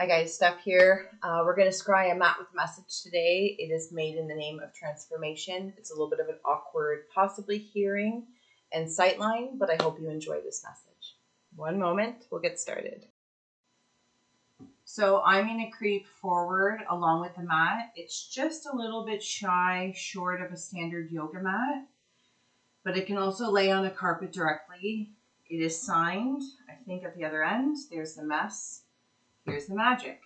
Hi guys, Steph here. We're going to scry a mat with message today. It is made in the name of transformation. It's a little bit of an awkward, possibly hearing and sightline, but I hope you enjoy this message. One moment, we'll get started. So I'm going to creep forward along with the mat. It's just a little bit short of a standard yoga mat, but it can also lay on a carpet directly. It is signed, I think at the other end, there's the mess. Here's the magic.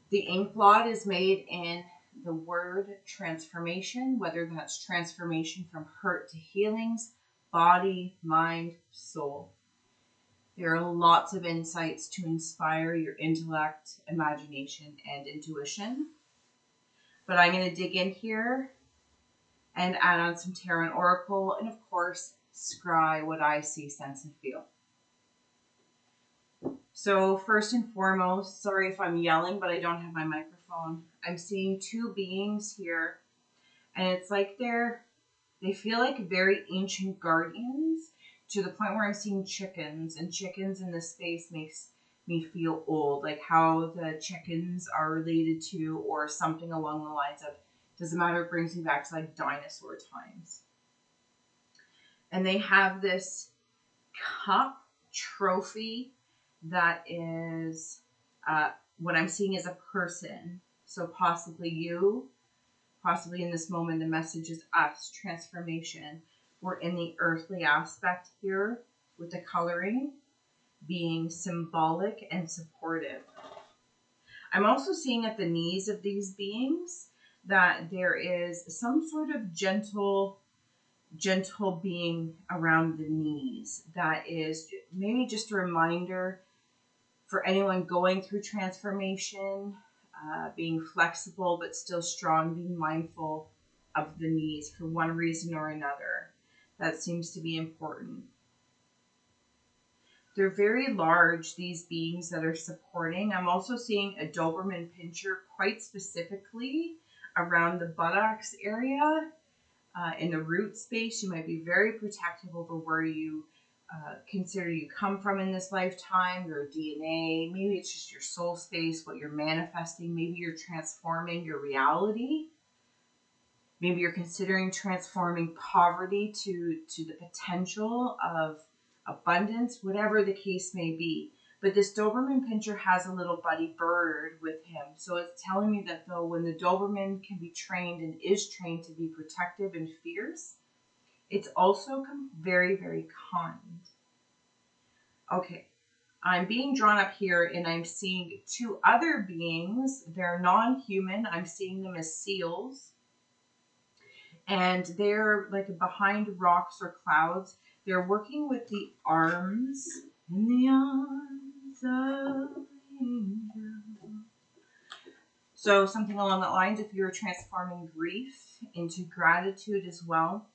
The ink blot is made in the word transformation, whether that's transformation from hurt to healings, body, mind, soul. There are lots of insights to inspire your intellect, imagination, and intuition. But I'm going to dig in here and add on some tarot and oracle, and of course, scry what I see, sense, and feel. So first and foremost, sorry if I'm yelling, but I don't have my microphone. I'm seeing two beings here, and it's like they feel like very ancient guardians, to the point where I'm seeing chickens, and chickens in this space makes me feel old, like how the chickens are related to, or something along the lines of, doesn't matter, it brings me back to like dinosaur times. And they have this cup trophy that is what I'm seeing as a person. So possibly you, possibly in this moment, the message is us, transformation. We're in the earthly aspect here with the coloring being symbolic and supportive. I'm also seeing at the knees of these beings that there is some sort of gentle being around the knees. That is maybe just a reminder for anyone going through transformation, being flexible but still strong, being mindful of the knees for one reason or another. That seems to be important. They're very large, these beings that are supporting. I'm also seeing a Doberman pinscher quite specifically around the buttocks area. In the root space. You might be very protective over where you consider you come from in this lifetime, your DNA. Maybe it's just your soul space, what you're manifesting. Maybe you're transforming your reality. Maybe you're considering transforming poverty to the potential of abundance, whatever the case may be. But this Doberman pinscher has a little buddy bird with him. So it's telling me that though when the Doberman can be trained and is trained to be protective and fierce, it's also very, very kind. Okay, I'm being drawn up here and I'm seeing two other beings. They're non-human. I'm seeing them as seals. And they're like behind rocks or clouds. They're working with the arms and the arms of an angel. So something along that lines, if you're transforming grief into gratitude as well.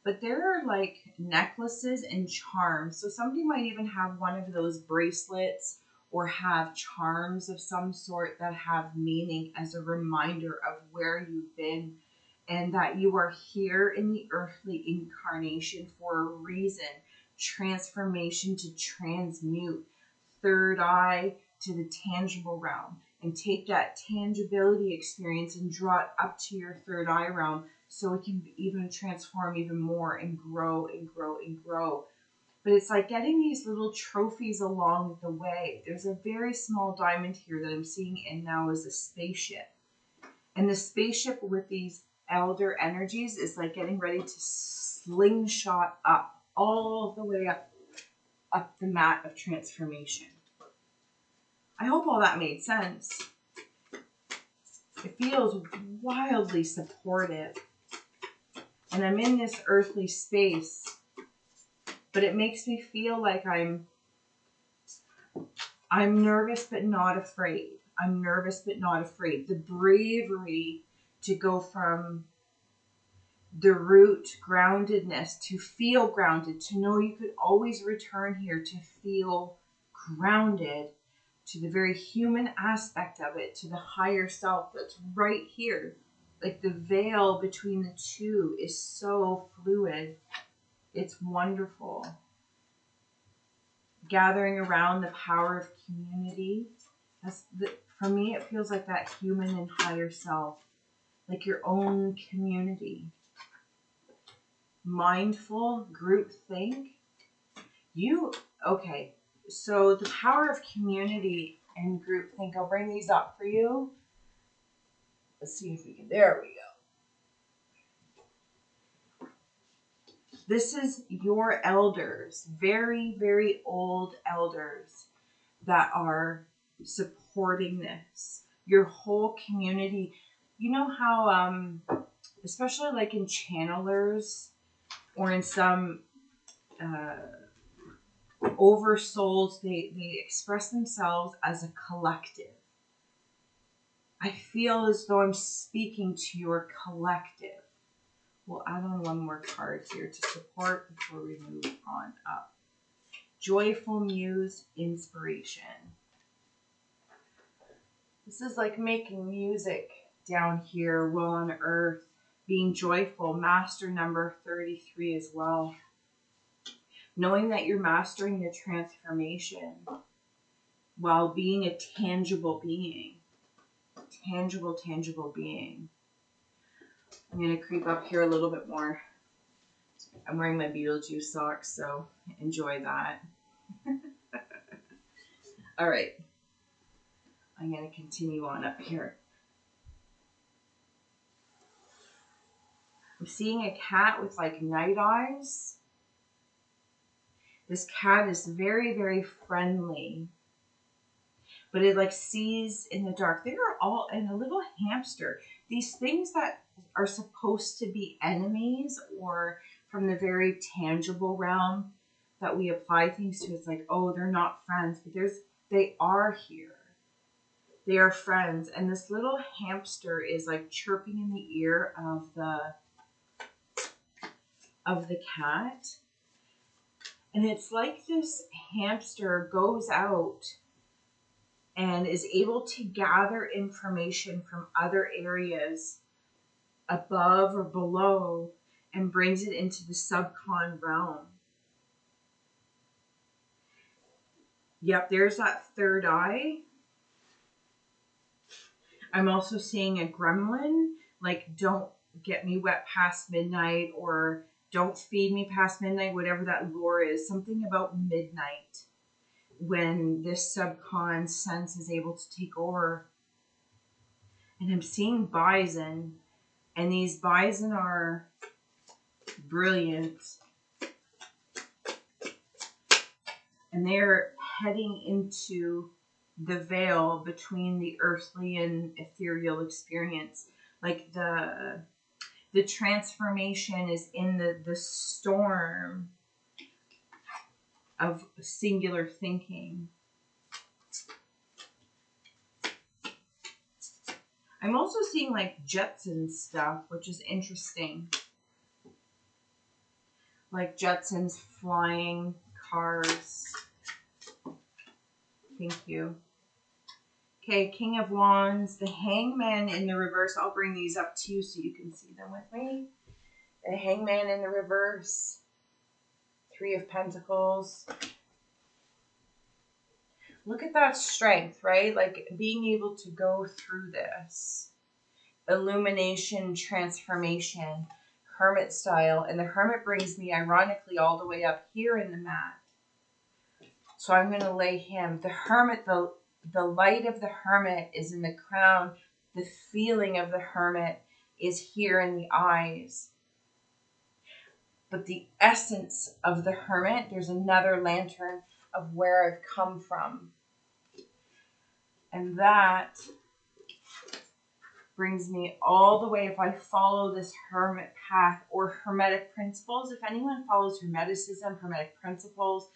But there are like necklaces and charms. So somebody might even have one of those bracelets or have charms of some sort that have meaning as a reminder of where you've been and that you are here in the earthly incarnation for a reason. Transformation to transmute, third eye to the tangible realm, and take that tangibility experience and draw it up to your third eye realm so it can even transform even more and grow and grow and grow. But it's like getting these little trophies along the way. There's a very small diamond here that I'm seeing, and now is a spaceship. And the spaceship with these elder energies is like getting ready to slingshot up all the way up the mat of transformation. I hope all that made sense. It feels wildly supportive. And I'm in this earthly space, but it makes me feel like I'm nervous but not afraid. I'm nervous but not afraid. The bravery to go from the root groundedness to feel grounded, to know you could always return here to feel grounded, to the very human aspect of it, to the higher self that's right here. Like the veil between the two is so fluid. It's wonderful. Gathering around the power of community For me, it feels like that human and higher self, like your own community. Mindful group think. Okay, so the power of community and group think. I'll bring these up for you. Let's see if we can, there we go. This is your elders, very, very old elders that are supporting this. Your whole community. You know how, especially like in channelers or in some oversouls, they express themselves as a collective. I feel as though I'm speaking to your collective. We'll add on one more card here to support before we move on up. Joyful Muse Inspiration. This is like making music down here while on earth, being joyful. Master number 33 as well. Knowing that you're mastering the transformation while being a tangible being. Tangible being. I'm going to creep up here a little bit more. I'm wearing my Beetlejuice socks, so enjoy that. All right. I'm going to continue on up here. I'm seeing a cat with like night eyes. This cat is very, very friendly, but it like sees in the dark. They are all in a little hamster. These things that are supposed to be enemies or from the very tangible realm that we apply things to, it's like, oh, they're not friends, but they are here. They are friends. And this little hamster is like chirping in the ear of the cat. And it's like this hamster goes out and is able to gather information from other areas above or below and brings it into the subcon realm. Yep, there's that third eye. I'm also seeing a gremlin, like don't get me wet past midnight or don't feed me past midnight, whatever that lore is. Something about midnight when this subcon sense is able to take over. And I'm seeing bison, and these bison are brilliant. And they're heading into the veil between the earthly and ethereal experience. Like the transformation is in the storm of singular thinking. I'm also seeing like Jetsons stuff, which is interesting. Like Jetsons flying cars. Thank you. Okay, King of Wands, the Hangman in the reverse. I'll bring these up to you so you can see them with me. The Hangman in the reverse. Three of Pentacles. Look at that strength, right? Like being able to go through this. Illumination, transformation, Hermit style. And the Hermit brings me, ironically, all the way up here in the mat. So I'm going to lay him. The Hermit, the light of the Hermit is in the crown. The feeling of the Hermit is here in the eyes. But the essence of the Hermit, there's another lantern of where I've come from. And that brings me all the way, if I follow this Hermit path or Hermetic principles, if anyone follows Hermeticism, Hermetic principles,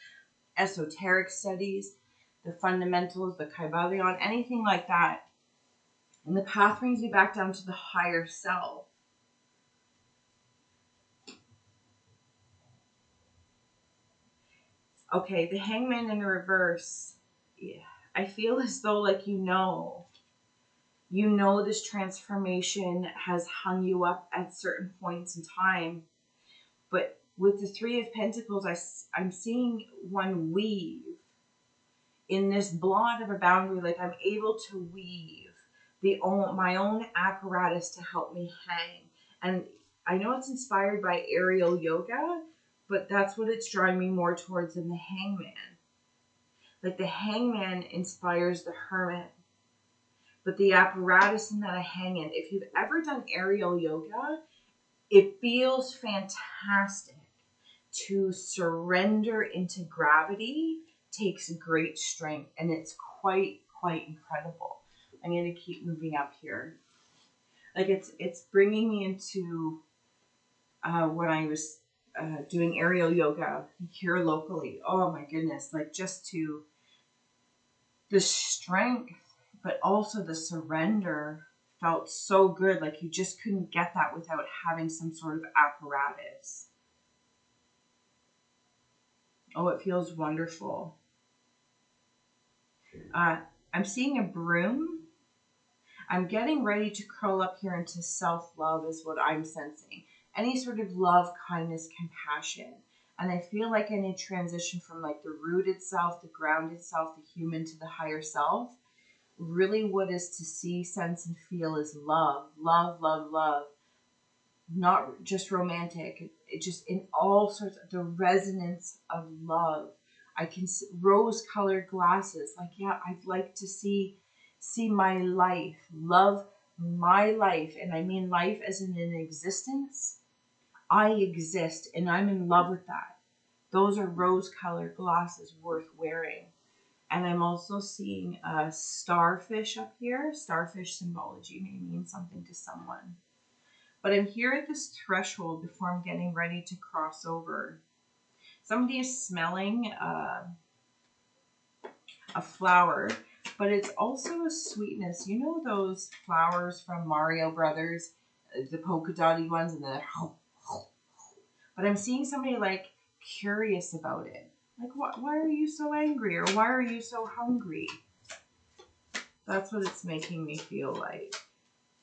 esoteric studies, the fundamentals, the Kybalion, anything like that. And the path brings me back down to the higher self. Okay, the Hangman in the reverse. Yeah, I feel as though like you know this transformation has hung you up at certain points in time. But with the Three of Pentacles, I'm seeing one weave in this blot of a boundary, like I'm able to weave my own apparatus to help me hang. And I know it's inspired by aerial yoga, but that's what it's drawing me more towards than the hangman. Like the hangman inspires the hermit, but the apparatus in that I hang in, if you've ever done aerial yoga, it feels fantastic. To surrender into gravity takes great strength, and it's quite incredible. I'm going to keep moving up here. Like it's bringing me into when I was doing aerial yoga here locally. Oh my goodness, like just to the strength, but also the surrender felt so good. Like you just couldn't get that without having some sort of apparatus. Oh, it feels wonderful. I'm seeing a broom. I'm getting ready to curl up here into self-love is what I'm sensing. Any sort of love, kindness, compassion. And I feel like I need transition from like the rooted self, the grounded self, the human to the higher self. Really what is to see, sense, and feel is love. Love, love, love. Not just romantic. It just in all sorts of the resonance of love. I can see rose-colored glasses. Like, yeah, I'd like to see my life, love my life. And I mean life as in an existence. I exist and I'm in love with that. Those are rose-colored glasses worth wearing. And I'm also seeing a starfish up here. Starfish symbology may mean something to someone. But I'm here at this threshold before I'm getting ready to cross over. Somebody is smelling a flower, but it's also a sweetness. You know those flowers from Mario Brothers, the polka dotty ones, and they're but I'm seeing somebody like curious about it. Like, why are you so angry? Or why are you so hungry? That's what it's making me feel like.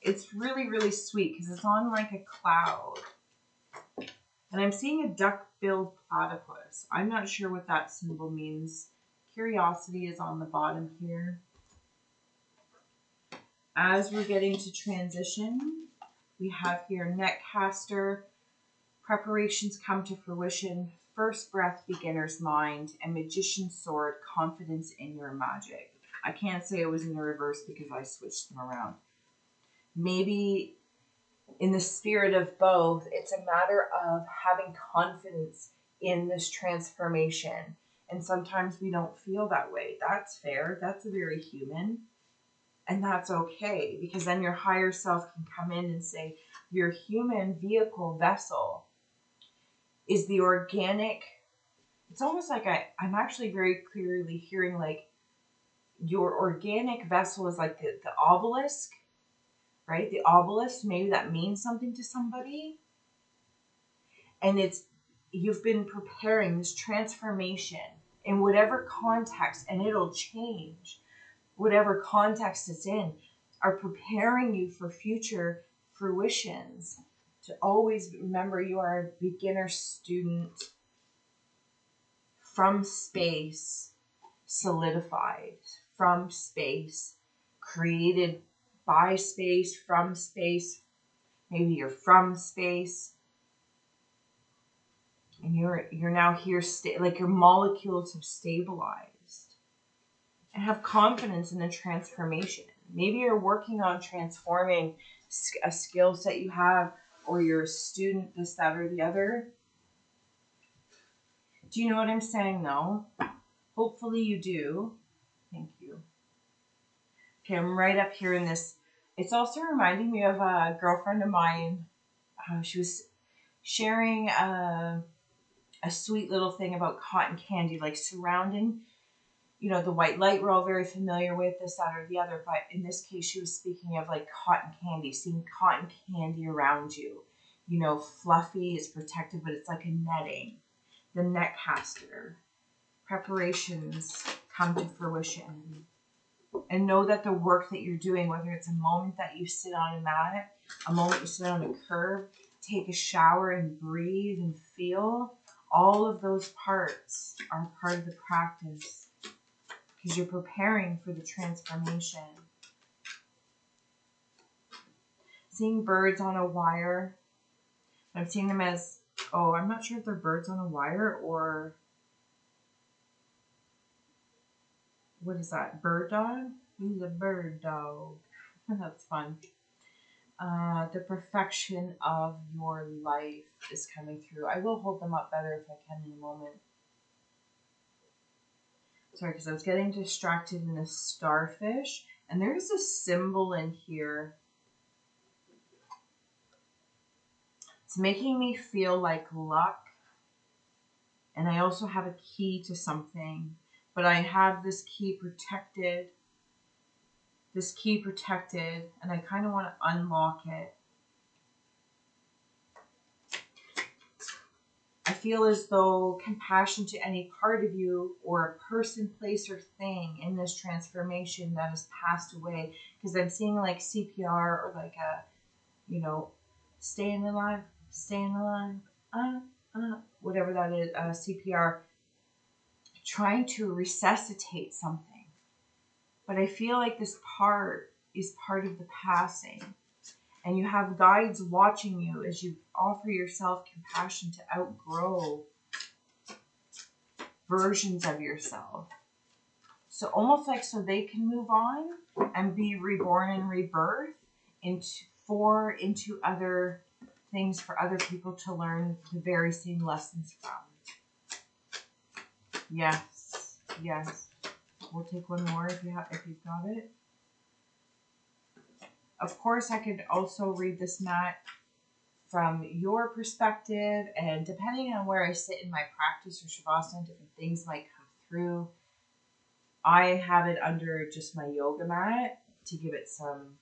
It's really, really sweet because it's on like a cloud. And I'm seeing a duck-billed platypus. I'm not sure what that symbol means. Curiosity is on the bottom here. As we're getting to transition, we have here Netcaster, preparations come to fruition, first breath, beginner's mind, and magician's sword, confidence in your magic. I can't say it was in the reverse because I switched them around. Maybe in the spirit of both, it's a matter of having confidence in this transformation. And sometimes we don't feel that way. That's fair. That's very human. And that's okay, because then your higher self can come in and say, your human vehicle vessel is the organic. It's almost like I'm actually very clearly hearing like your organic vessel is like the obelisk, right? The obelisk, maybe that means something to somebody. And you've been preparing this transformation in whatever context, and it'll change. Whatever context it's in, are preparing you for future fruitions. To always remember you are a beginner student from space, solidified, from space, created by space, from space. Maybe you're from space, and you're now here, like your molecules have stabilized. And have confidence in the transformation. Maybe you're working on transforming a skill set you have, or you're a student, this, that, or the other. Do you know what I'm saying, though? Hopefully you do. Thank you. Okay, I'm right up here in this. It's also reminding me of a girlfriend of mine. She was sharing a sweet little thing about cotton candy, like surrounding, you know, the white light we're all very familiar with, this, that, or the other. But in this case, she was speaking of like cotton candy, seeing cotton candy around you. You know, fluffy, it's protected, but it's like a netting. The Netcaster. Preparations come to fruition. And know that the work that you're doing, whether it's a moment that you sit on a mat, a moment you sit on a curb, take a shower and breathe and feel, all of those parts are part of the practice. because you're preparing for the transformation. Seeing birds on a wire. I'm seeing them as, oh, I'm not sure if they're birds on a wire or, what is that, bird dog? He's a bird dog. That's fun. The perfection of your life is coming through. I will hold them up better if I can in a moment. Sorry, because I was getting distracted in a starfish. And there's a symbol in here. It's making me feel like luck. And I also have a key to something. But I have this key protected. And I kind of want to unlock it. I feel as though compassion to any part of you or a person, place, or thing in this transformation that has passed away. Because I'm seeing like CPR or like a, you know, staying alive, whatever that is, CPR, trying to resuscitate something. But I feel like this part is part of the passing. And you have guides watching you as you offer yourself compassion to outgrow versions of yourself. So almost like so they can move on and be reborn and rebirth into other things for other people to learn the very same lessons from. Yes, yes. We'll take one more if you've got it. Of course, I could also read this mat from your perspective, and depending on where I sit in my practice or Shavasana, different things might come through. I have it under just my yoga mat to give it some,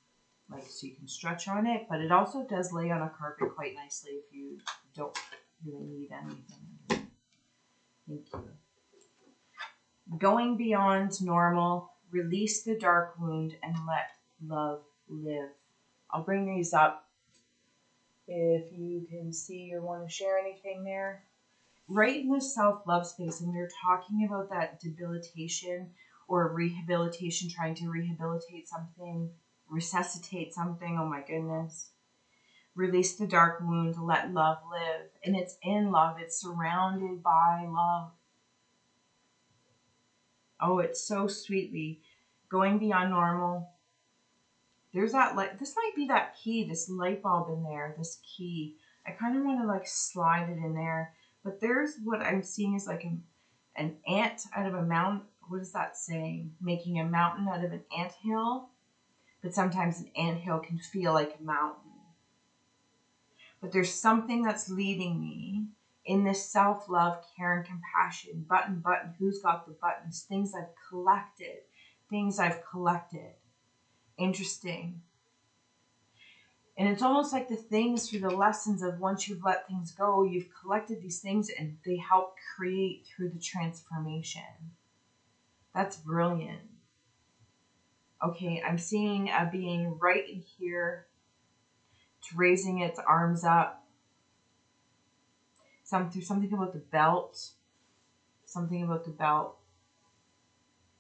like, so you can stretch on it, but it also does lay on a carpet quite nicely if you don't really need anything under it. Thank you. Going beyond normal, release the dark wound and let love live. I'll bring these up if you can see or want to share anything there. Right in the self-love space, and we were talking about that debilitation or rehabilitation, trying to rehabilitate something, resuscitate something. Oh my goodness. Release the dark wound, let love live. And it's in love. It's surrounded by love. Oh, it's so sweetly. Going beyond normal. There's that, like, this might be that key, this light bulb in there, this key. I kind of want to like slide it in there. But there's what I'm seeing is like an ant out of a mountain. What is that saying? Making a mountain out of an anthill. But sometimes an anthill can feel like a mountain. But there's something that's leading me in this self-love, care, and compassion. Button, who's got the buttons? Things I've collected. Interesting. And it's almost like the things through the lessons of once you've let things go, you've collected these things and they help create through the transformation. That's brilliant. Okay, I'm seeing a being right in here. It's raising its arms up. Something about the belt.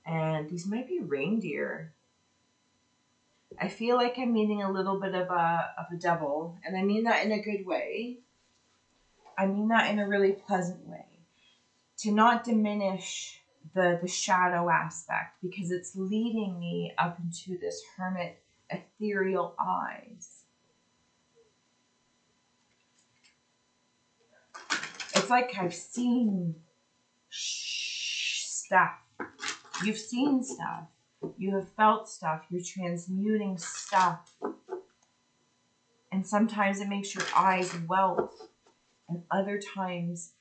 And these might be reindeer. I feel like I'm meeting a little bit of a devil, and I mean that in a good way. I mean that in a really pleasant way. To not diminish the shadow aspect, because it's leading me up into this hermit ethereal eyes. It's like I've seen stuff. You've seen stuff. You have felt stuff. You're transmuting stuff. And sometimes it makes your eyes welt. And other times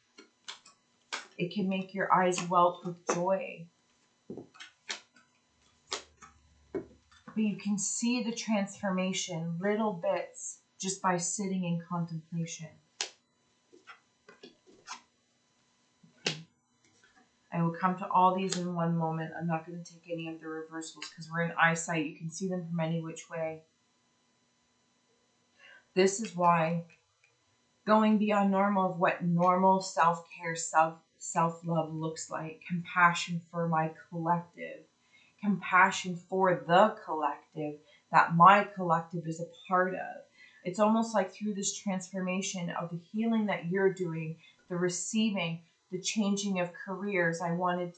it can make your eyes welt with joy. But you can see the transformation, little bits, just by sitting in contemplation. I will come to all these in one moment. I'm not going to take any of the reversals because we're in eyesight. You can see them from any which way. This is why going beyond normal of what normal self-care, self-love looks like. Compassion for my collective. compassion for the collective that my collective is a part of. It's almost like through this transformation of the healing that you're doing, the receiving, the changing of careers. I wanted,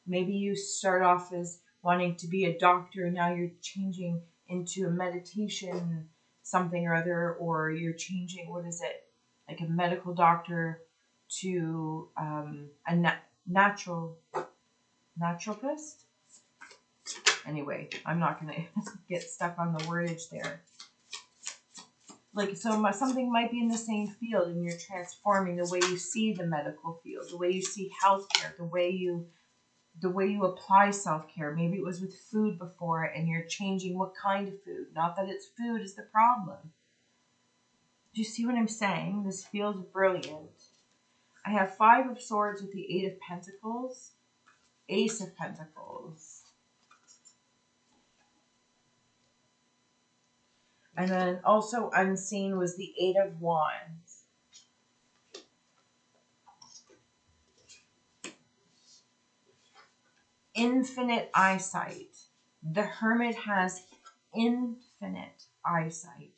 maybe you start off as wanting to be a doctor, and now you're changing into a meditation something or other, or you're changing, what is it, like a medical doctor to a naturopath. Anyway, I'm not gonna get stuck on the wordage there. Like, so something might be in the same field, and you're transforming the way you see the medical field, the way you see healthcare, the way you apply self-care. Maybe it was with food before, and you're changing what kind of food. Not that it's food is the problem. Do you see what I'm saying? This feels brilliant. I have 5 of Swords with the 8 of Pentacles, Ace of Pentacles. And then also unseen was the 8 of Wands. Infinite eyesight. The Hermit has infinite eyesight.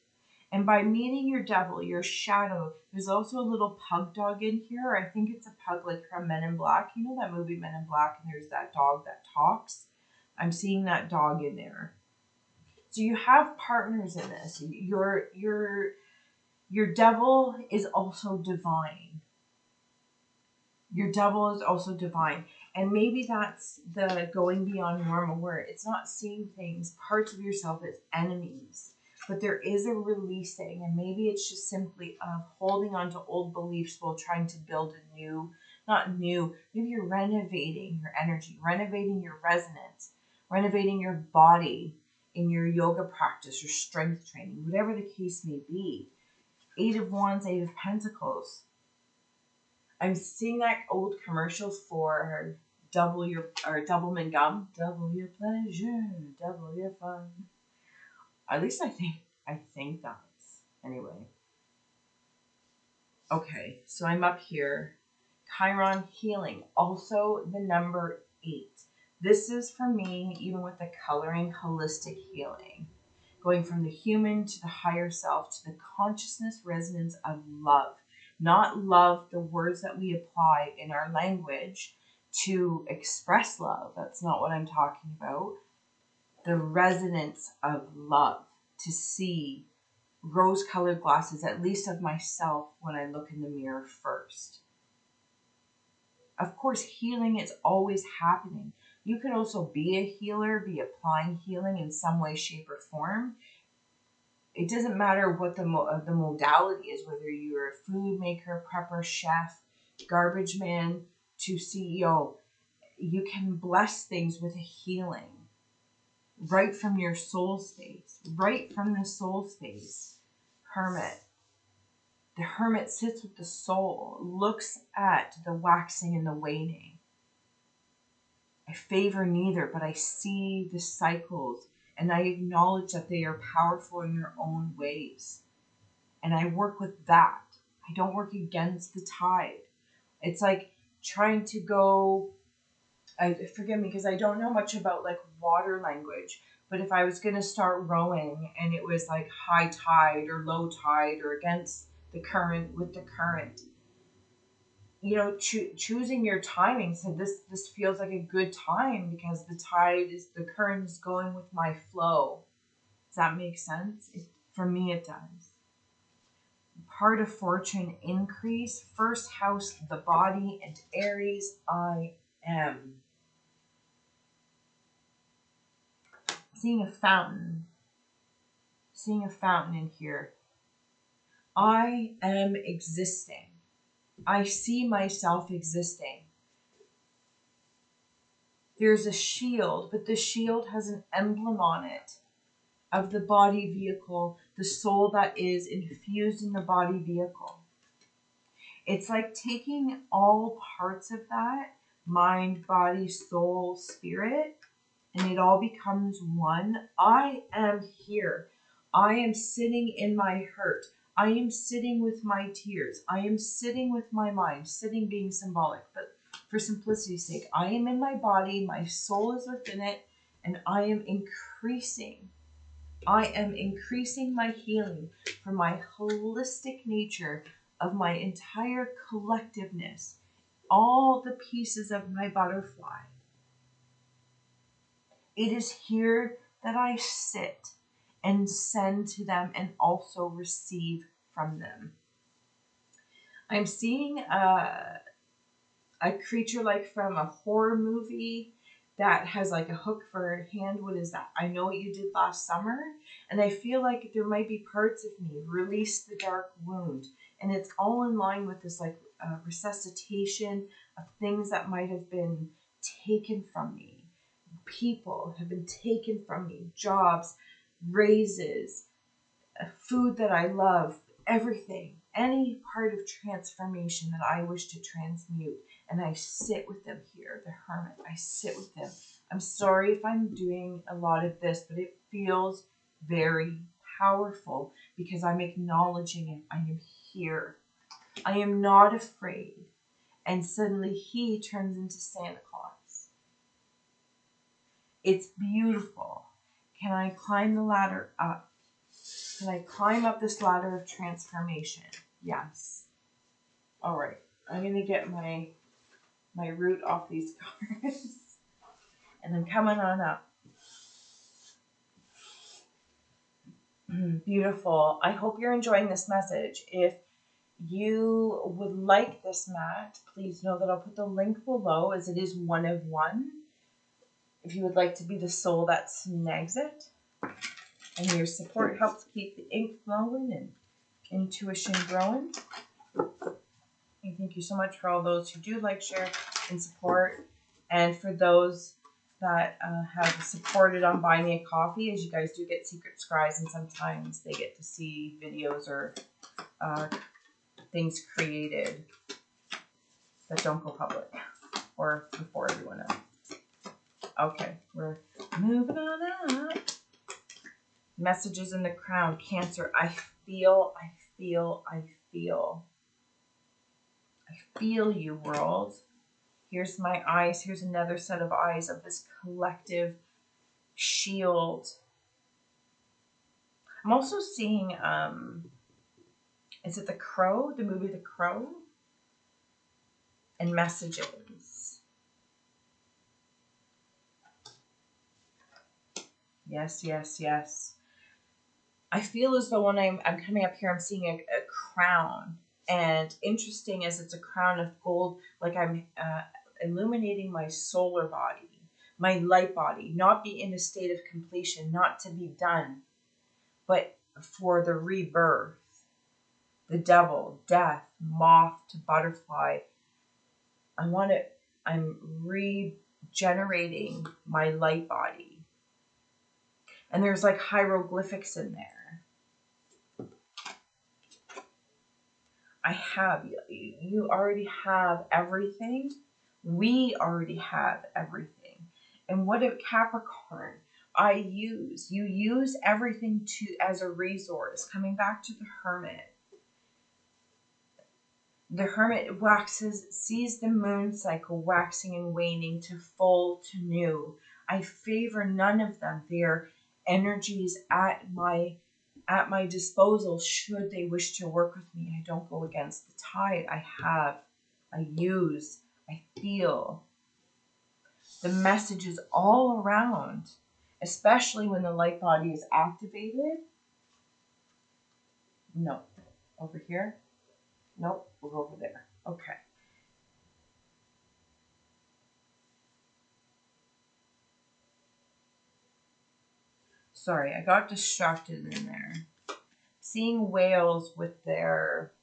And by meeting your devil, your shadow, there's also a little pug dog in here. I think it's a pug like from Men in Black. You know that movie Men in Black, and there's that dog that talks? I'm seeing that dog in there. So you have partners in this. Your devil is also divine. Your devil is also divine. And maybe that's the going beyond normal, where it's not seeing things, parts of yourself, as enemies. But there is a releasing, and maybe it's just simply holding on to old beliefs while trying to build a new, not new, maybe you're renovating your energy, renovating your resonance, renovating your body in your yoga practice, your strength training, whatever the case may be. 8 of Wands, 8 of Pentacles. I'm seeing that old commercial for Doublemint gum. Double your pleasure, double your fun. At least I think that's, anyway. Okay, so I'm up here. Chiron healing, also the number 8. This is for me, even with the coloring, holistic healing. Going from the human to the higher self to the consciousness resonance of love. Not love, the words that we apply in our language to express love. That's not what I'm talking about. The resonance of love. To see rose-colored glasses, at least of myself, when I look in the mirror first. Of course, healing is always happening. You could also be a healer, be applying healing in some way, shape, or form. It doesn't matter what the modality is, whether you're a food maker, prepper, chef, garbage man to CEO. You can bless things with a healing. Right from your soul space. Right from the soul space. Hermit. The Hermit sits with the soul, looks at the waxing and the waning. I favor neither, but I see the cycles, and I acknowledge that they are powerful in their own ways. And I work with that. I don't work against the tide. It's like trying to go, forgive me because I don't know much about like water language, but if I was going to start rowing and it was like high tide or low tide or against the current with the current, choosing your timing. So this feels like a good time because the current is going with my flow. Does that make sense? For me, it does. Part of fortune increase, first house, the body, and Aries, I am. Seeing a fountain in here. I am existing. I see myself existing. There's a shield, but the shield has an emblem on it of the body vehicle, the soul that is infused in the body vehicle. It's like taking all parts of that, mind, body, soul, spirit, and it all becomes one. I am here. I am sitting in my hurt. I am sitting with my tears. I am sitting with my mind, sitting being symbolic, but for simplicity's sake, I am in my body, my soul is within it, And I am increasing my healing from my holistic nature of my entire collectiveness, all the pieces of my butterfly. It is here that I sit and send to them and also receive from them. I'm seeing a creature like from a horror movie that has like a hook for a hand. What is that? I Know What You Did Last Summer. And I feel like there might be parts of me, release the dark wound. And it's all in line with this like resuscitation of things that might have been taken from me. People have been taken from me, jobs, raises, food that I love, everything, any part of transformation that I wish to transmute. And I sit with them here, the hermit. I sit with them. I'm sorry if I'm doing a lot of this, but it feels very powerful because I'm acknowledging it. I am here. I am not afraid. And suddenly he turns into Santa Claus. It's beautiful. Can I climb the ladder up? Can I climb up this ladder of transformation? Yes. All right. I'm going to get my root off these cards. And I'm coming on up. Beautiful. I hope you're enjoying this message. If you would like this mat, please know that I'll put the link below as it is one of one. If you would like to be the soul that snags it. And your support helps keep the ink flowing and intuition growing. And thank you so much for all those who do like, share, and support. And for those that have supported on Buy Me a Coffee, as you guys do get secret scries, and sometimes they get to see videos or things created that don't go public or before everyone else. Okay, we're moving on up. Messages in the crown. Cancer. I feel you, world. Here's my eyes. Here's another set of eyes of this collective shield. I'm also seeing, is it The Crow? The movie The Crow? And messages. Yes, yes, yes. I feel as though when I'm coming up here, I'm seeing a crown. And interesting as it's a crown of gold, like I'm illuminating my solar body, my light body, not be in a state of completion, not to be done, but for the rebirth. The devil, death, moth to butterfly. I'm regenerating my light body. And there's like hieroglyphics in there. You already have everything. We already have everything. And what if Capricorn? You use everything as a resource. Coming back to the Hermit. The Hermit sees the moon cycle waxing and waning to full to new. I favor none of them. They're energies at my disposal should they wish to work with me. I don't go against the tide. I use, I feel. The messages all around, especially when the light body is activated. No. Over here? Nope, we'll go over there. Okay. Sorry, I got distracted in there. Seeing whales with their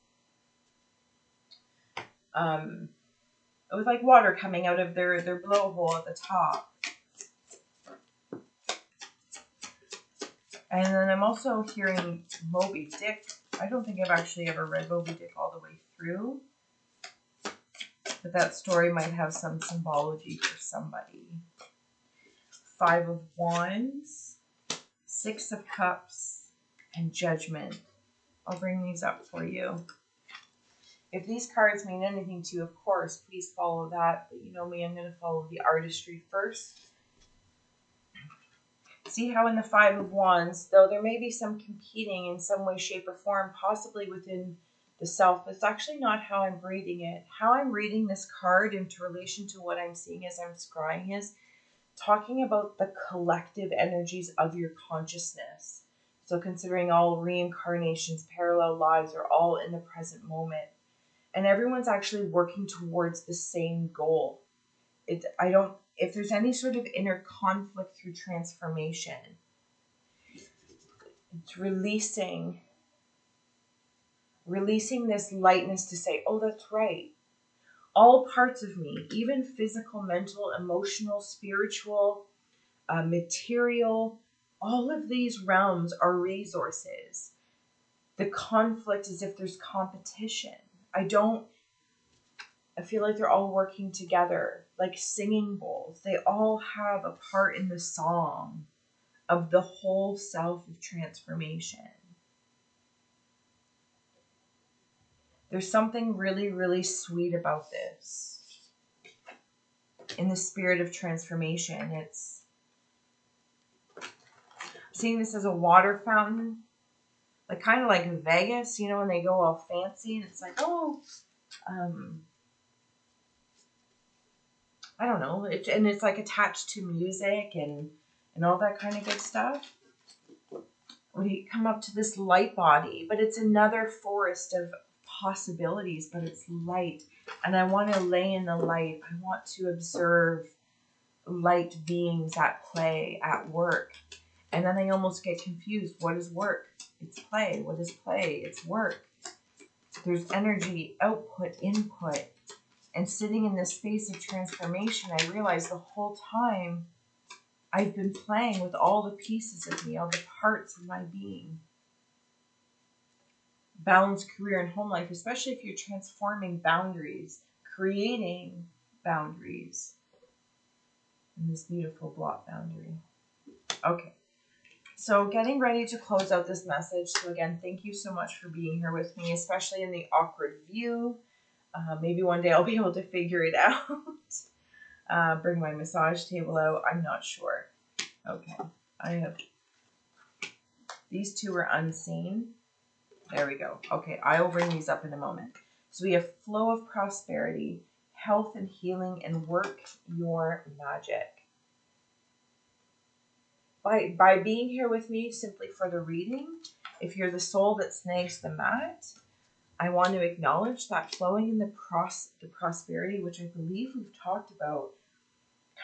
with like water coming out of their blowhole at the top. And then I'm also hearing Moby Dick. I don't think I've actually ever read Moby Dick all the way through. But that story might have some symbology for somebody. 5 of Wands, 6 of Cups, and Judgment. I'll bring these up for you. If these cards mean anything to you, of course, please follow that. But you know me, I'm going to follow the artistry first. See how in the Five of Wands, though there may be some competing in some way, shape, or form, possibly within the self, but it's actually not how I'm reading it. How I'm reading this card into relation to what I'm seeing as I'm scrying is talking about the collective energies of your consciousness. So considering all reincarnations, parallel lives are all in the present moment. And everyone's actually working towards the same goal. If there's any sort of inner conflict through transformation, it's releasing this lightness to say, oh, that's right. All parts of me, even physical, mental, emotional, spiritual, material, all of these realms are resources. The conflict is if there's competition. I feel like they're all working together, like singing bowls. They all have a part in the song of the whole self of transformation. There's something really, really sweet about this. In the spirit of transformation, it's seeing this as a water fountain, like kind of like Vegas, you know, when they go all fancy and it's like, oh, I don't know, and it's like attached to music and all that kind of good stuff. We come up to this light body, but it's another forest of possibilities, but it's light. And I want to lay in the light. I want to observe light beings at play, at work. And then I almost get confused. What is work? It's play. What is play? It's work. There's energy, output, input. And sitting in this space of transformation, I realized the whole time I've been playing with all the pieces of me, all the parts of my being. Balanced career and home life, especially if you're transforming boundaries, creating boundaries. And this beautiful block boundary. Okay. So getting ready to close out this message. So again, thank you so much for being here with me, especially in the awkward view. Maybe one day I'll be able to figure it out. Bring my massage table out. I'm not sure. Okay. These two are unseen. There we go. Okay. I will bring these up in a moment. So we have flow of prosperity, health and healing, and work your magic. By being here with me simply for the reading, if you're the soul that snags the mat, I want to acknowledge that flowing in the prosperity, which I believe we've talked about,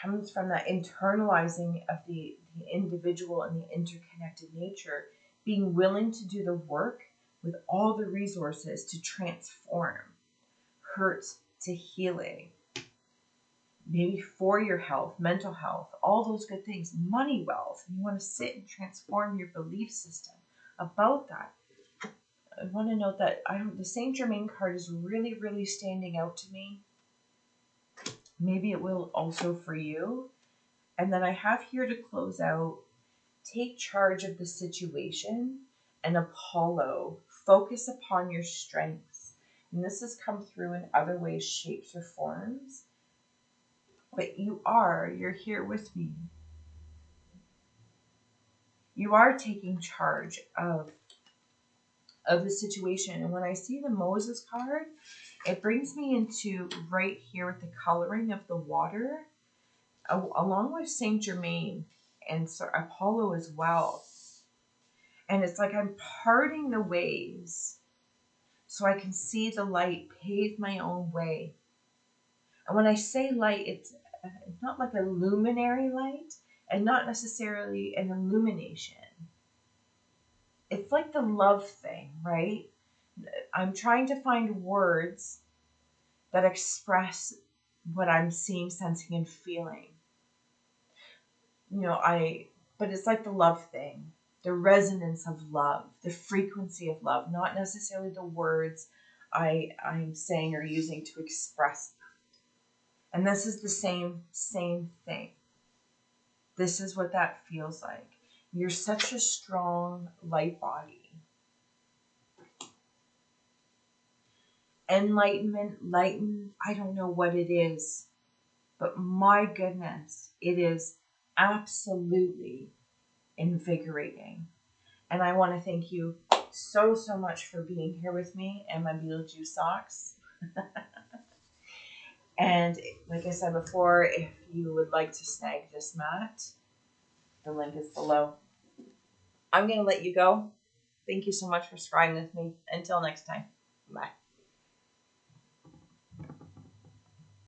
comes from that internalizing of the individual and the interconnected nature, being willing to do the work with all the resources to transform, hurt to healing, maybe for your health, mental health, all those good things, money, wealth. You want to sit and transform your belief system about that. I want to note that the Saint Germain card is really, really standing out to me. Maybe it will also for you. And then I have here to close out, take charge of the situation, and Apollo, focus upon your strengths. And this has come through in other ways, shapes, or forms. But you're here with me. You are taking charge of the situation. And when I see the Moses card, it brings me into right here with the coloring of the water, along with Saint Germain and Apollo as well. And it's like I'm parting the waves so I can see the light, pave my own way. And when I say light, it's not like a luminary light and not necessarily an illumination. It's like the love thing, right? I'm trying to find words that express what I'm seeing, sensing, and feeling. But it's like the love thing, the resonance of love, the frequency of love, not necessarily the words I'm saying or using to express that. And this is the same thing. This is what that feels like. You're such a strong light body. Enlightenment, I don't know what it is, but my goodness, it is absolutely invigorating. And I want to thank you so, so much for being here with me and my Beetlejuice socks. And like I said before, if you would like to snag this mat, the link is below. I'm going to let you go. Thank you so much for scrying with me. Until next time. Bye.